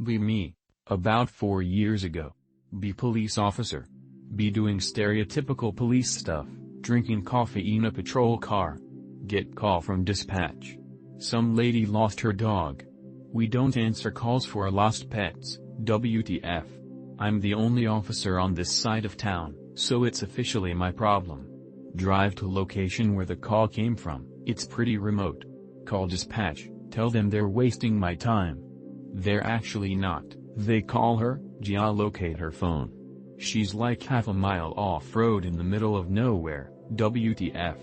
Be me. About 4 years ago. Be police officer. Be doing stereotypical police stuff, drinking coffee in a patrol car. Get call from dispatch. Some lady lost her dog. We don't answer calls for lost pets, WTF. I'm the only officer on this side of town, so it's officially my problem. Drive to location where the call came from, it's pretty remote. Call dispatch, tell them they're wasting my time. They're actually not. They call her, geolocate her phone. She's like half a mile off-road in the middle of nowhere, WTF.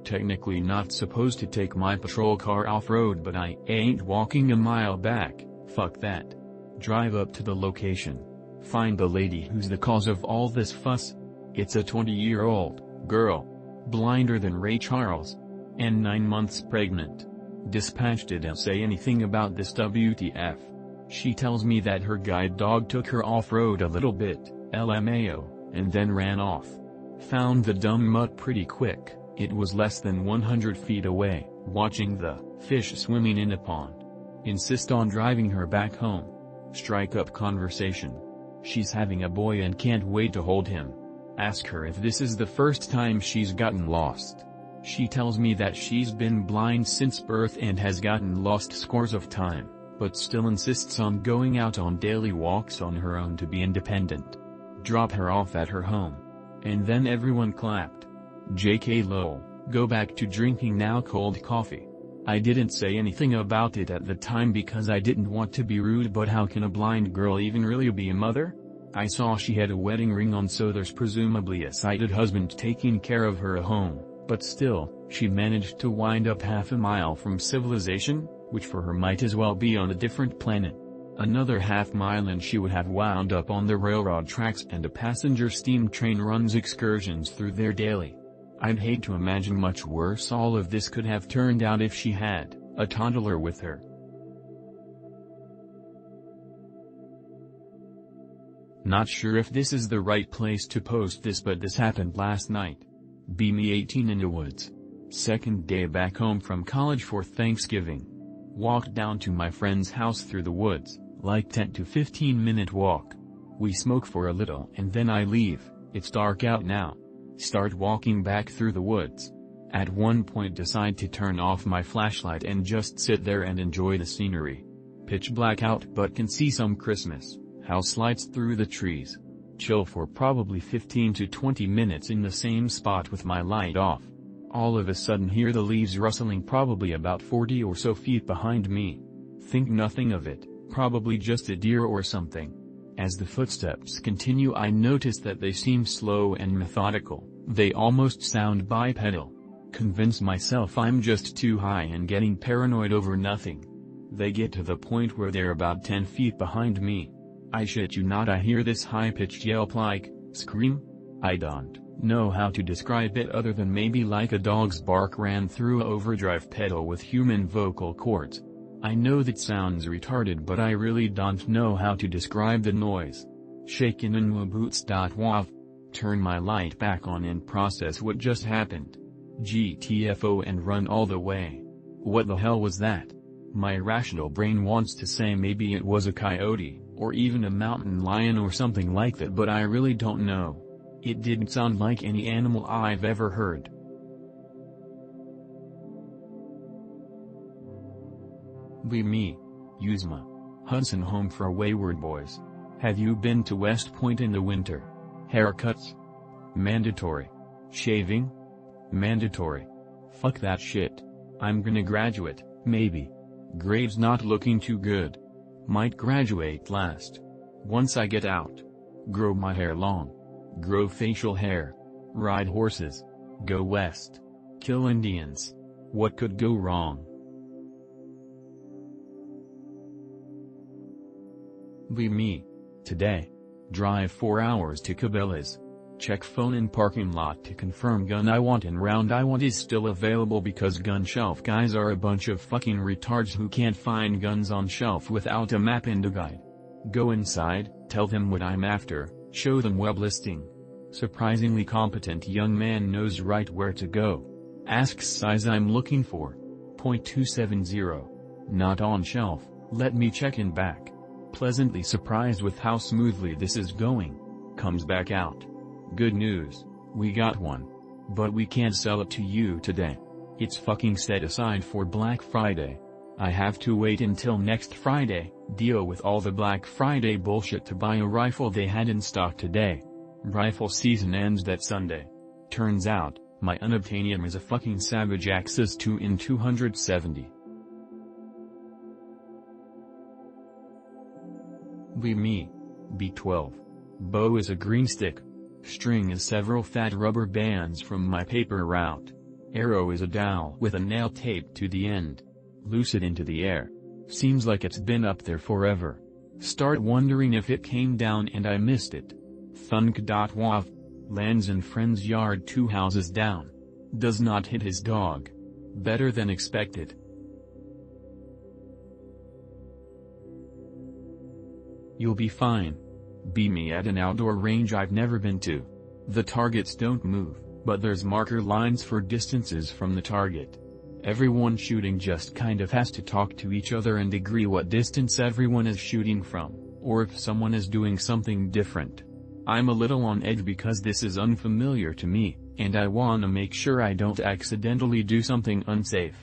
Technically not supposed to take my patrol car off-road, but I ain't walking a mile back, fuck that. Drive up to the location. Find the lady who's the cause of all this fuss. It's a 20-year-old girl. Blinder than Ray Charles. And 9 months pregnant. Dispatch didn't say anything about this, WTF. She tells me that her guide dog took her off-road a little bit, LMAO, and then ran off. Found the dumb mutt pretty quick. It was less than 100 feet away, watching the fish swimming in a pond. Insist on driving her back home. Strike up conversation. She's having a boy and can't wait to hold him. Ask her if this is the first time she's gotten lost. She tells me that she's been blind since birth and has gotten lost scores of time, but still insists on going out on daily walks on her own to be independent. Drop her off at her home. And then everyone clapped. JK lol, go back to drinking now cold coffee. I didn't say anything about it at the time because I didn't want to be rude, but how can a blind girl even really be a mother? I saw she had a wedding ring on, so there's presumably a sighted husband taking care of her at home, but still, she managed to wind up half a mile from civilization, which for her might as well be on a different planet. Another half mile and she would have wound up on the railroad tracks, and a passenger steam train runs excursions through there daily. I'd hate to imagine much worse all of this could have turned out if she had a toddler with her. Not sure if this is the right place to post this, but this happened last night. Be me 18 in the woods. Second day back home from college for Thanksgiving. Walked down to my friend's house through the woods, like 10 to 15 minute walk. We smoke for a little and then I leave. It's dark out now. Start walking back through the woods. At one point decide to turn off my flashlight and just sit there and enjoy the scenery. Pitch black out but can see some Christmas house lights through the trees. Chill for probably 15 to 20 minutes in the same spot with my light off. All of a sudden hear the leaves rustling probably about 40 or so feet behind me. Think nothing of it, probably just a deer or something. As the footsteps continue I notice that they seem slow and methodical, they almost sound bipedal. Convince myself I'm just too high and getting paranoid over nothing. They get to the point where they're about 10 feet behind me. I shit you not, I hear this high-pitched yelp like, scream? I don't know how to describe it other than maybe like a dog's bark ran through a overdrive pedal with human vocal cords. I know that sounds retarded, but I really don't know how to describe the noise. Shaken in my boots. Wav. Turn my light back on and process what just happened. GTFO and run all the way. What the hell was that? My irrational brain wants to say maybe it was a coyote, or even a mountain lion or something like that, but I really don't know. It didn't sound like any animal I've ever heard. Be me. Yuzma. Hudson home for wayward boys. Have you been to West Point in the winter? Haircuts? Mandatory. Shaving? Mandatory. Fuck that shit. I'm gonna graduate, maybe. Grades not looking too good. Might graduate last. Once I get out. Grow my hair long. Grow facial hair. Ride horses. Go west. Kill Indians. What could go wrong? Be me. Today. Drive 4 hours to Cabela's. Check phone in parking lot to confirm gun I want and round I want is still available, because gun shelf guys are a bunch of fucking retards who can't find guns on shelf without a map and a guide. Go inside, tell them what I'm after, show them web listing. Surprisingly competent young man knows right where to go. Asks size I'm looking for. .270. Not on shelf, let me check in back. pleasantly surprised with how smoothly this is going. Comes back out. Good news, we got one. But we can't sell it to you today. It's fucking set aside for Black Friday. I have to wait until next Friday, deal with all the Black Friday bullshit to buy a rifle they had in stock today. Rifle season ends that Sunday. Turns out, my unobtainium is a fucking Savage Axis 2 in 270. Me. B12. Bow is a green stick. String is several fat rubber bands from my paper route. Arrow is a dowel with a nail taped to the end. Loose it into the air. Seems like it's been up there forever. Start wondering if it came down and I missed it. Thunk.wav. Lands in friend's yard 2 houses down. Does not hit his dog. Better than expected. You'll be fine. Be me at an outdoor range I've never been to. The targets don't move, but there's marker lines for distances from the target. Everyone shooting just kind of has to talk to each other and agree what distance everyone is shooting from, or if someone is doing something different. I'm a little on edge because this is unfamiliar to me, and I wanna make sure I don't accidentally do something unsafe.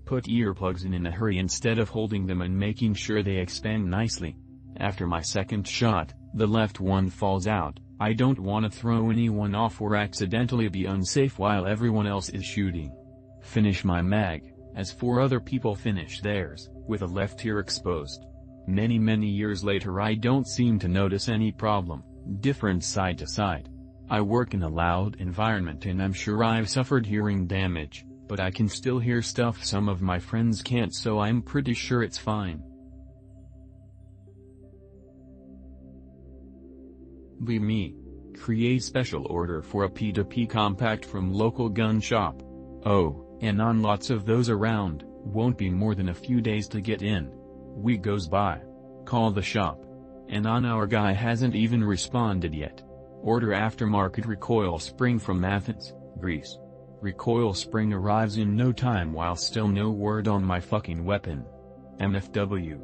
Put earplugs in a hurry instead of holding them and making sure they expand nicely. After my second shot, the left one falls out. I don't wanna throw anyone off or accidentally be unsafe while everyone else is shooting. Finish my mag, as 4 other people finish theirs, with a left ear exposed. Many years later I don't seem to notice any problem, different side to side. I work in a loud environment and I'm sure I've suffered hearing damage, but I can still hear stuff some of my friends can't, so I'm pretty sure it's fine. Me. Create special order for a P2P compact from local gun shop. Oh, and on lots of those around, won't be more than a few days to get in. Week goes by. Call the shop. And on our guy hasn't even responded yet. Order aftermarket recoil spring from Athens, Greece. Recoil spring arrives in no time while still no word on my fucking weapon. MFW.